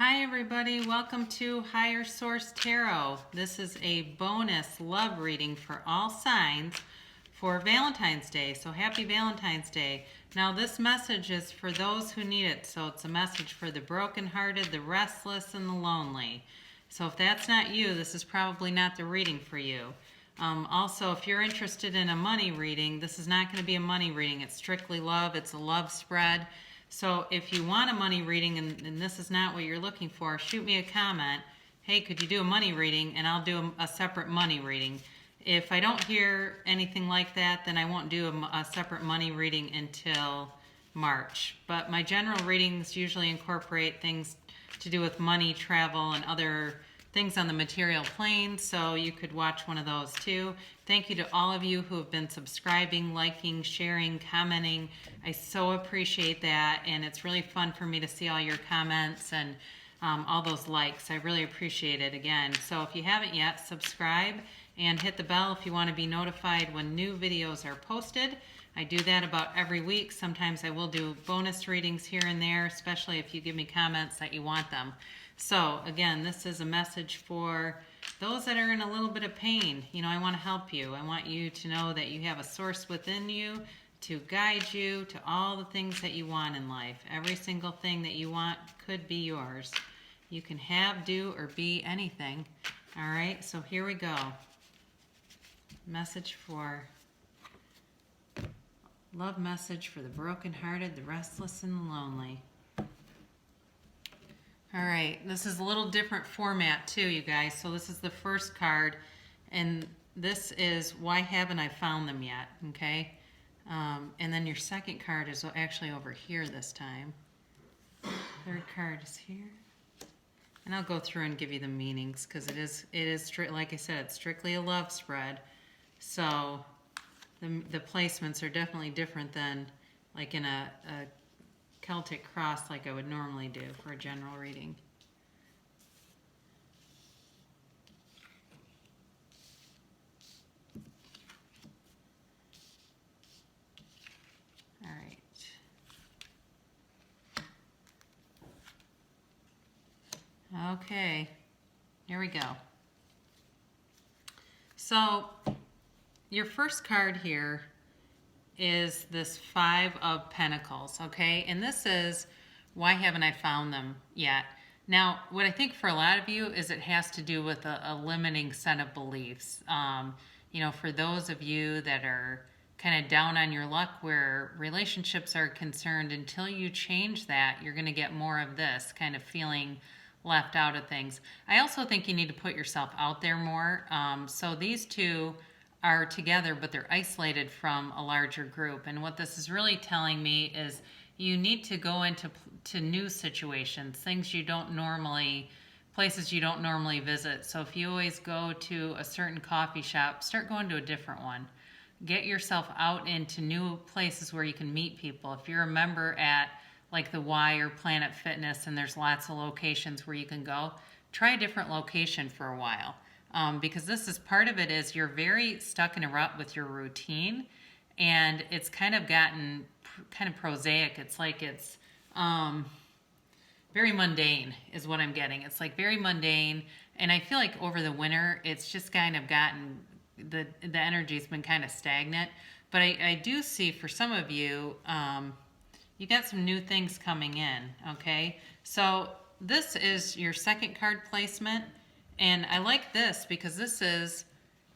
Hi everybody, welcome to Higher Source Tarot. This is a bonus love reading for all signs for Valentine's Day. So happy Valentine's Day. Now this message is for those who need it. So it's a message for the brokenhearted, the restless, and the lonely. So if that's not you, this is probably not the reading for you. Also, if you're interested in a money reading, this is not going to be a money reading. It's strictly love. It's a love spread. So if you want a money reading and this is not what you're looking for, shoot me a comment. Hey, could you do a money reading? And I'll do a separate money reading. If I don't hear anything like that, then I won't do a separate money reading until March. But my general readings usually incorporate things to do with money, travel, and other things on the material plane, so you could watch one of those too. Thank you to all of you who have been subscribing, liking, sharing, commenting. I so appreciate that, and it's really fun for me to see all your comments and all those likes. I really appreciate it again. So if you haven't yet, subscribe and hit the bell if you want to be notified when new videos are posted. I do that about every week. Sometimes I will do bonus readings here and there, especially if you give me comments that you want them. So again, this is a message for those that are in a little bit of pain. You know, I want to help you. I want you to know that you have a source within you to guide you to all the things that you want in life. Every single thing that you want could be yours. You can have, do, or be anything. All right, so here we go. Message for love message for the brokenhearted, the restless, and the lonely. All right, this is a little different format too, you guys. So this is the first card, and this is why haven't I found them yet, okay? And then your second card is actually over here this time. Third card is here. And I'll go through and give you the meanings because it is like I said, it's strictly a love spread. So the placements are definitely different than like in a Celtic cross like I would normally do for a general reading. All right. Okay, here we go. So your first card here is this Five of Pentacles, okay? And this is, why haven't I found them yet? Now, what I think for a lot of you is it has to do with a limiting set of beliefs. You know, for those of you that are kind of down on your luck where relationships are concerned, until you change that, you're going to get more of this kind of feeling left out of things. I also think you need to put yourself out there more. So these two are together, but they're isolated from a larger group. And what this is really telling me is you need to go into new situations, things you don't normally, places you don't normally visit. So if you always go to a certain coffee shop, start going to a different one. Get yourself out into new places where you can meet people. If you're a member at like the Y or Planet Fitness and there's lots of locations where you can go, try a different location for a while. Because this is part of it is you're very stuck in a rut with your routine, and it's kind of gotten kind of prosaic. It's like it's very mundane is what I'm getting. It's like very mundane, and I feel like over the winter it's just kind of gotten, the energy's been kind of stagnant. But I do see for some of you, you got some new things coming in, okay? So this is your second card placement. And I like this because this is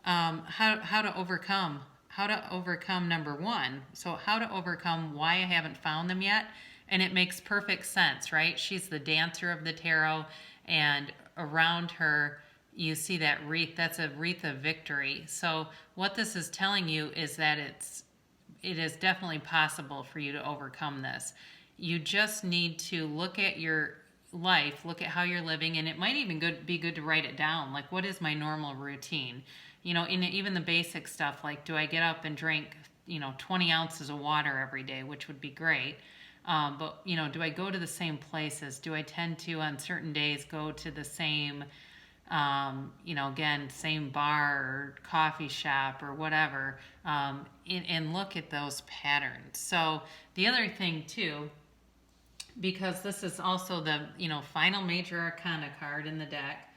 how to overcome number one. So how to overcome why I haven't found them yet. And it makes perfect sense, right? She's the dancer of the tarot, and around her you see that wreath. That's a wreath of victory. So what this is telling you is that it is definitely possible for you to overcome this. You just need to look at your life, look at how you're living, and it might even be good to write it down. Like, what is my normal routine? You know, in even the basic stuff, like, do I get up and drink, 20 ounces of water every day, which would be great. But, do I go to the same places? Do I tend to, on certain days, go to the same, again, same bar or coffee shop or whatever, and look at those patterns. So the other thing, too, because this is also the, final major arcana card in the deck.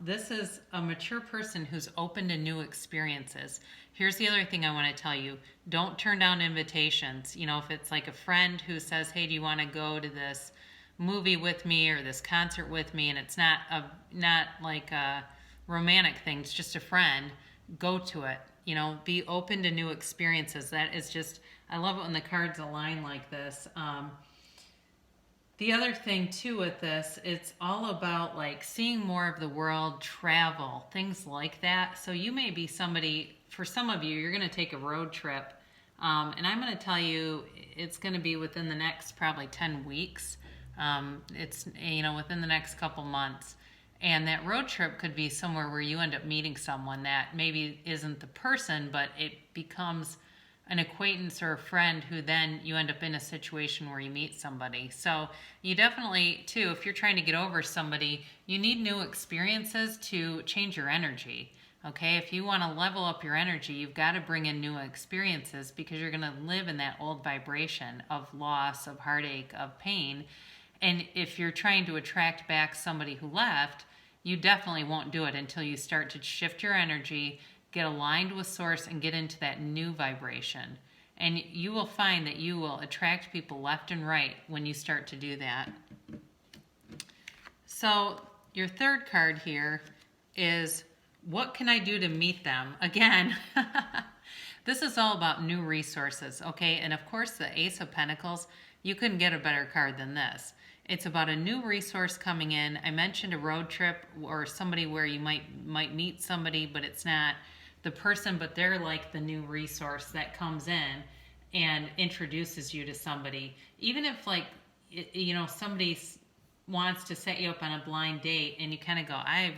This is a mature person who's open to new experiences. Here's the other thing I want to tell you. Don't turn down invitations. If it's like a friend who says, hey, do you want to go to this movie with me or this concert with me, and it's not like a romantic thing, it's just a friend, go to it. Be open to new experiences. That is just, I love it when the cards align like this. The other thing too with this, it's all about like seeing more of the world, travel, things like that. So you may be somebody, for some of you, you're going to take a road trip. And I'm going to tell you, it's going to be within the next probably 10 weeks. It's, within the next couple months. And that road trip could be somewhere where you end up meeting someone that maybe isn't the person, but it becomes an acquaintance or a friend who then you end up in a situation where you meet somebody. So you definitely, too, if you're trying to get over somebody, you need new experiences to change your energy. Okay, if you want to level up your energy, you've got to bring in new experiences because you're going to live in that old vibration of loss, of heartache, of pain. And if you're trying to attract back somebody who left, you definitely won't do it until you start to shift your energy, get aligned with source, and get into that new vibration. And you will find that you will attract people left and right when you start to do that. So your third card here is, what can I do to meet them? Again, this is all about new resources, okay? And of course, the Ace of Pentacles, you couldn't get a better card than this. It's about a new resource coming in. I mentioned a road trip or somebody where you might meet somebody, but it's not the person, but they're like the new resource that comes in and introduces you to somebody. Even if somebody wants to set you up on a blind date and you kind of go, I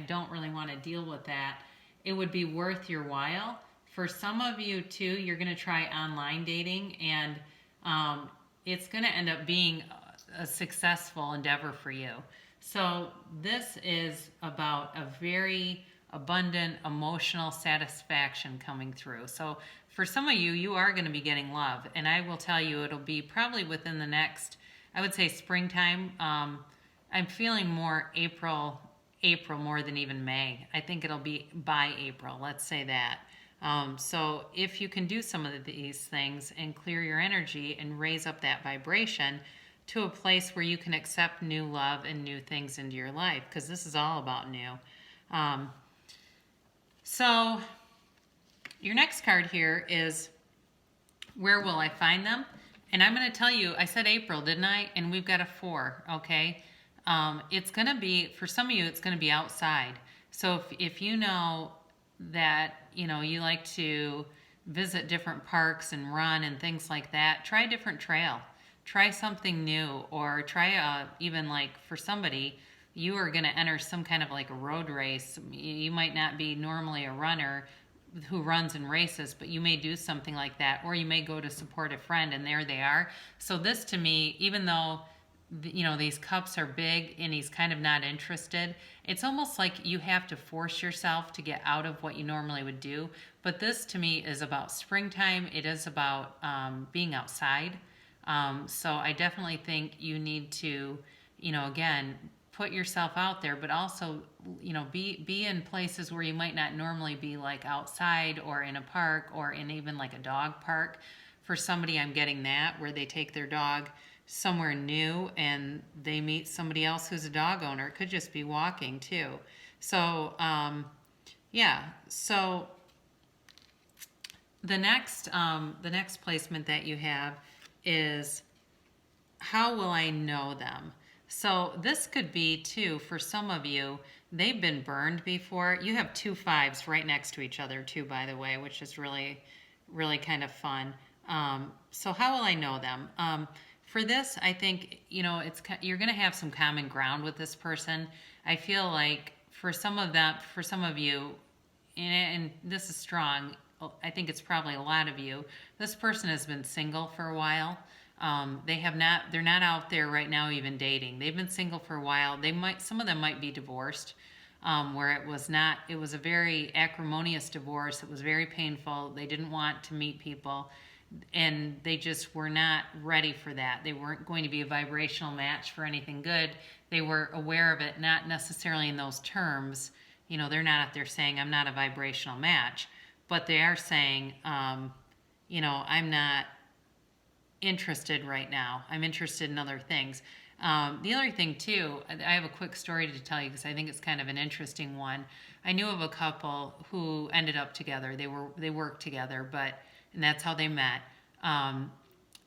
don't really want to deal with that. It would be worth your while. For some of you too, you're going to try online dating, and it's going to end up being a successful endeavor for you. So this is about a very abundant emotional satisfaction coming through. So for some of you, you are going to be getting love. And I will tell you, it'll be probably within the next, I would say springtime. I'm feeling more April more than even May. I think it'll be by April, let's say that. So if you can do some of these things and clear your energy and raise up that vibration to a place where you can accept new love and new things into your life, because this is all about new. So your next card here is, where will I find them? And I'm going to tell you, I said April, didn't I? And we've got a 4, okay? It's going to be, for some of you, it's going to be outside. So if you know that, you like to visit different parks and run and things like that, try a different trail. Try something new, or try even like for somebody, you are going to enter some kind of like a road race. You might not be normally a runner who runs and races, but you may do something like that, or you may go to support a friend and there they are. So this to me, even though these cups are big and he's kind of not interested, it's almost like you have to force yourself to get out of what you normally would do. But this to me is about springtime. It is about being outside. So I definitely think you need to, again, put yourself out there, but also, be in places where you might not normally be, like outside or in a park or in even like a dog park. For somebody, I'm getting that, where they take their dog somewhere new and they meet somebody else who's a dog owner. It could just be walking too. So, yeah. So the next placement that you have is, how will I know them? So this could be too, for some of you, they've been burned before. You have 2 5s right next to each other too, by the way, which is really, really kind of fun. So how will I know them? For this, I think, you're going to have some common ground with this person. I feel like for some of you, and this is strong, I think it's probably a lot of you, this person has been single for a while. They're not out there right now even dating. They've been single for a while. Some of them might be divorced, where it was a very acrimonious divorce. It was very painful. They didn't want to meet people. and they just were not ready for that. They weren't going to be a vibrational match for anything good. They were aware of it, not necessarily in those terms. You know, they're not out there saying, I'm not a vibrational match, but they are saying, you know, I'm not interested right now. I'm interested in other things. The other thing too, I have a quick story to tell you because I think it's kind of an interesting one. I knew of a couple who ended up together. They worked together, and that's how they met. And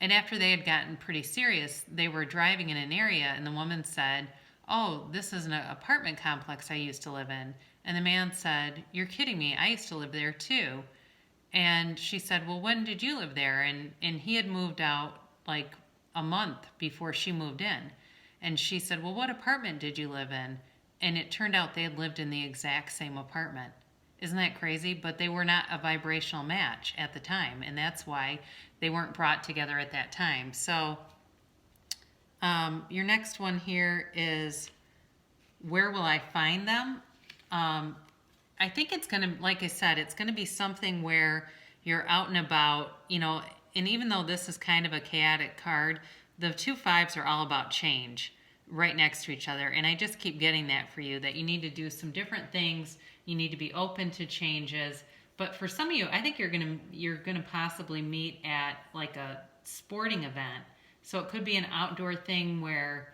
after they had gotten pretty serious, they were driving in an area, and the woman said, "Oh, this is an apartment complex I used to live in." And the man said, "You're kidding me. I used to live there too." And she said, "Well, when did you live there?" And he had moved out like a month before she moved in. And she said, "Well, what apartment did you live in?" And it turned out they had lived in the exact same apartment. Isn't that crazy? But they were not a vibrational match at the time, and that's why they weren't brought together at that time. So your next one here is, where will I find them? I think it's going to, like I said, it's going to be something where you're out and about, you know, and even though this is kind of a chaotic card, the 2 5s are all about change right next to each other. And I just keep getting that for you, that you need to do some different things. You need to be open to changes. But for some of you, I think you're gonna possibly meet at like a sporting event. So it could be an outdoor thing where,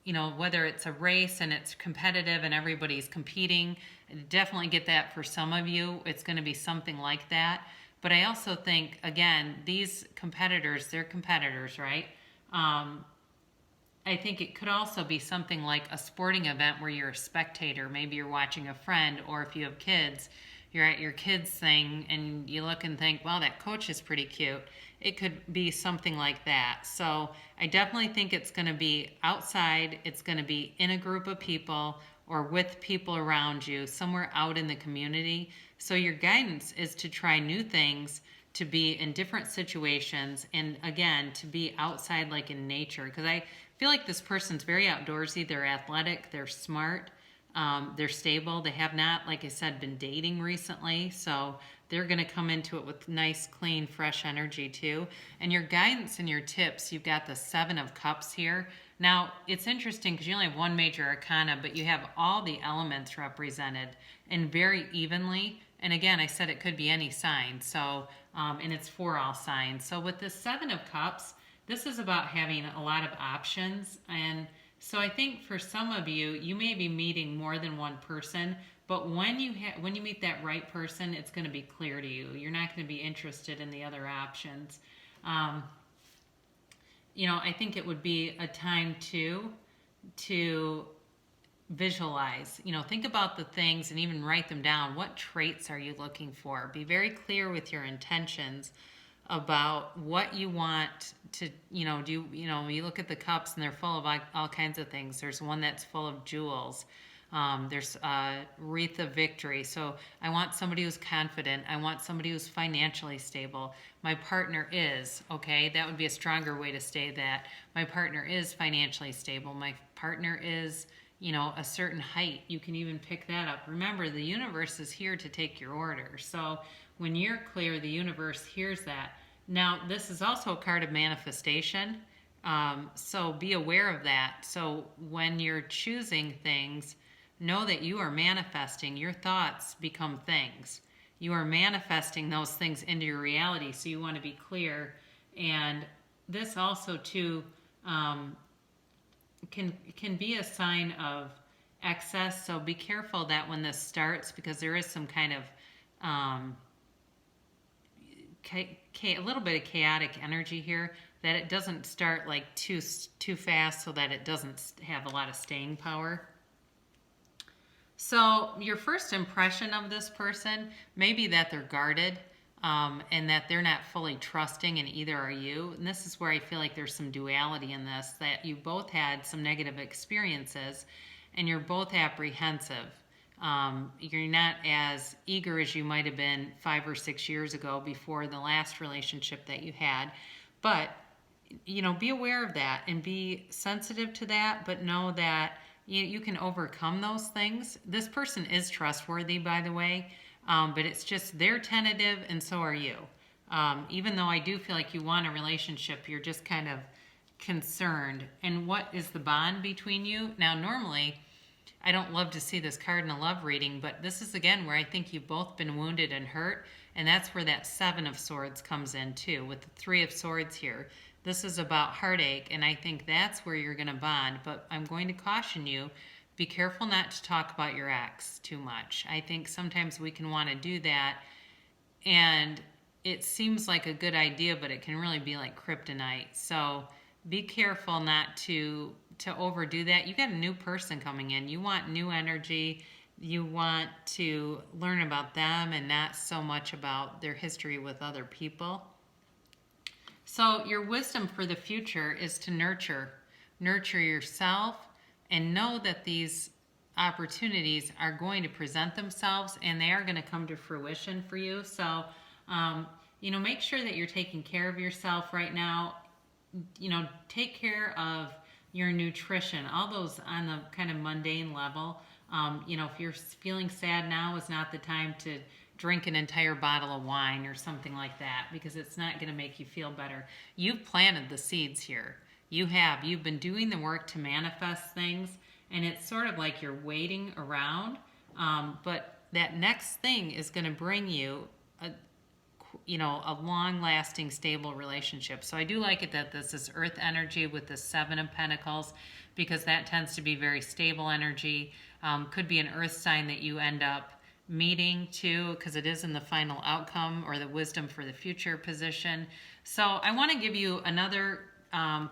you know, whether it's a race and it's competitive and everybody's competing. Definitely get that for some of you. It's going to be something like that. But I also think, again, these competitors, they're competitors, right? I think it could also be something like a sporting event where you're a spectator. Maybe you're watching a friend, or if you have kids, you're at your kids' thing and you look and think, wow, that coach is pretty cute. It could be something like that. So I definitely think it's going to be outside. It's going to be in a group of people or with people around you, somewhere out in the community. So your guidance is to try new things, to be in different situations, and again, to be outside, like in nature. Because I feel like this person's very outdoorsy. They're athletic. They're smart. They're stable. They have not, like I said, been dating recently. So they're going to come into it with nice, clean, fresh energy too. And your guidance and your tips, you've got the 7 of Cups here. Now, it's interesting because you only have one major arcana, but you have all the elements represented and very evenly. And again, I said it could be any sign. So, and it's for all signs. So with the 7 of Cups, this is about having a lot of options. And so I think for some of you, you may be meeting more than one person, but when you meet that right person, it's going to be clear to you. You're not going to be interested in the other options. You know, I think it would be a time to visualize. You know, think about the things and even write them down. What traits are you looking for? Be very clear with your intentions about what you want to, you know, do. You know, you look at the cups and they're full of all kinds of things. There's one that's full of jewels. There's a wreath of victory. So I want somebody who's confident. I want somebody who's financially stable. My partner is, okay, that would be a stronger way to say that. My partner is financially stable. My partner is, you know, a certain height. You can even pick that up. Remember, the universe is here to take your order. So when you're clear, the universe hears that. Now, this is also a card of manifestation. So be aware of that. So when you're choosing things, know that you are manifesting. Your thoughts become things. You are manifesting those things into your reality. So you want to be clear. And this also too can be a sign of excess. So be careful that when this starts, because there is some kind of a little bit of chaotic energy here, that it doesn't start like too fast, so that it doesn't have a lot of staying power. So your first impression of this person may be that they're guarded, and that they're not fully trusting, and either are you. And this is where I feel like there's some duality in this, that you both had some negative experiences and you're both apprehensive. You're not as eager as you might have been 5 or 6 years ago before the last relationship that you had. But, you know, be aware of that and be sensitive to that, but know that you can overcome those things. This person is trustworthy, by the way, but it's just they're tentative and so are you. Even though I do feel like you want a relationship, you're just kind of concerned. And what is the bond between you? Now, normally, I don't love to see this card in a love reading, but this is again where I think you've both been wounded and hurt, and that's where that Seven of Swords comes in too, with the Three of Swords here. This is about heartache, and I think that's where you're going to bond, but I'm going to caution you, be careful not to talk about your ex too much. I think sometimes we can want to do that, and it seems like a good idea, but it can really be like kryptonite. So be careful not to overdo that. You got a new person coming in. You want new energy. You want to learn about them and not so much about their history with other people. So your wisdom for the future is to nurture yourself and know that these opportunities are going to present themselves and they are going to come to fruition for you. So, make sure that you're taking care of yourself right now. Take care of your nutrition, all those on the kind of mundane level. If you're feeling sad now is not the time to drink an entire bottle of wine or something like that, because it's not going to make you feel better. You've planted the seeds here. You've been doing the work to manifest things, and it's sort of like you're waiting around. But that next thing is going to bring you a long-lasting, stable relationship. So I do like it that this is earth energy with the Seven of Pentacles, because that tends to be very stable energy. Could be an earth sign that you end up meeting too, because it is in the final outcome or the wisdom for the future position. So I want to give you another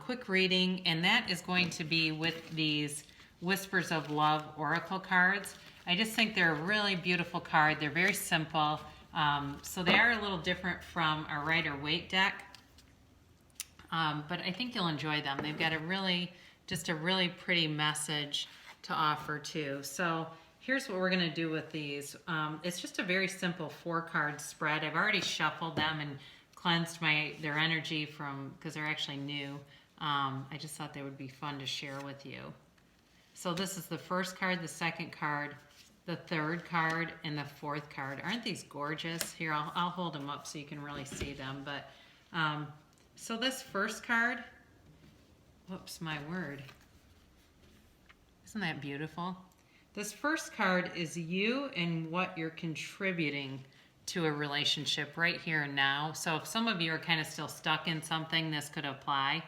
quick reading, and that is going to be with these Whispers of Love Oracle cards. I just think they're a really beautiful card. They're very simple. So they are a little different from our Rider-Waite deck, but I think you'll enjoy them. They've got a really pretty message to offer too. So here's what we're going to do with these. It's just a very simple 4-card spread. I've already shuffled them and cleansed their energy because they're actually new. I just thought they would be fun to share with you. So this is the first card, the second card, the third card, and the fourth card. Aren't these gorgeous? Here, I'll hold them up so you can really see them. But so this first card, whoops, my word. Isn't that beautiful? This first card is you and what you're contributing to a relationship right here and now. So if some of you are kind of still stuck in something, this could apply.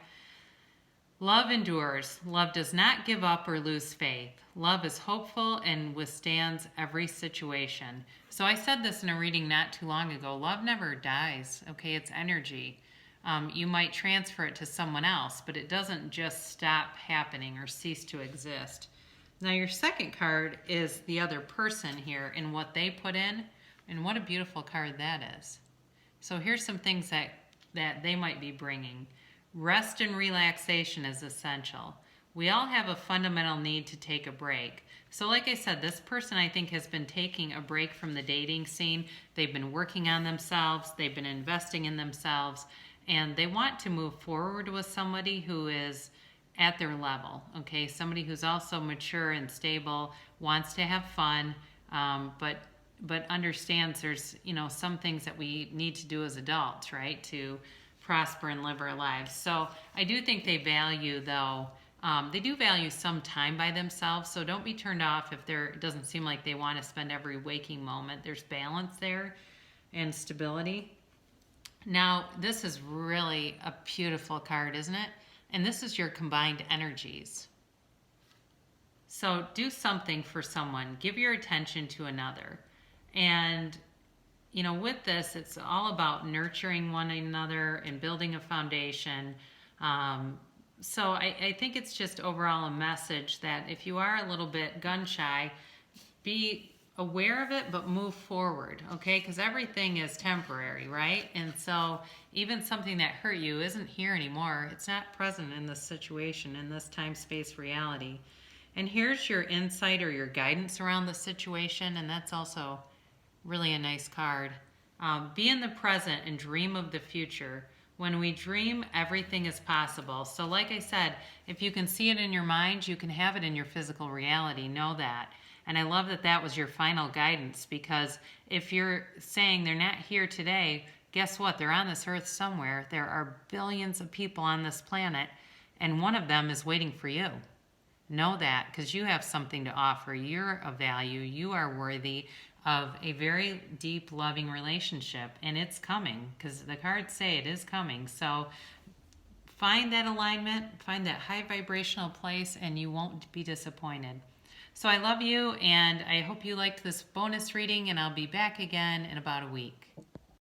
Love endures. Love does not give up or lose faith. Love is hopeful and withstands every situation. So I said this in a reading not too long ago. Love never dies, okay? It's energy. You might transfer it to someone else, but it doesn't just stop happening or cease to exist. Now your second card is the other person here and what they put in, and what a beautiful card that is. So here's some things that they might be bringing. Rest and relaxation is essential. We all have a fundamental need to take a break. So like I said, this person I think has been taking a break from the dating scene. They've been working on themselves. They've been investing in themselves. And they want to move forward with somebody who is at their level, okay? Somebody who's also mature and stable, wants to have fun, but understands there's, some things that we need to do as adults, right, to prosper and live our lives. So I do think they value, though, they do value some time by themselves, so don't be turned off if it doesn't seem like they want to spend every waking moment. There's balance there and stability. Now, this is really a beautiful card, isn't it? And this is your combined energies. So do something for someone. Give your attention to another. And, with this, it's all about nurturing one another and building a foundation. So I think it's just overall a message that if you are a little bit gun shy, be aware of it, but move forward, okay? Because everything is temporary, right? And so even something that hurt you isn't here anymore. It's not present in this situation, in this time-space reality. And here's your insight or your guidance around the situation, and that's also really a nice card. Be in the present and dream of the future. When we dream, everything is possible. So like I said, if you can see it in your mind, you can have it in your physical reality. Know that. And I love that that was your final guidance, because if you're saying they're not here today, guess what? They're on this earth somewhere. There are billions of people on this planet, and one of them is waiting for you. Know that, because you have something to offer. You're of value. You are worthy of a very deep, loving relationship, and it's coming, because the cards say it is coming. So find that alignment, find that high vibrational place, and you won't be disappointed. So I love you, and I hope you liked this bonus reading, and I'll be back again in about a week.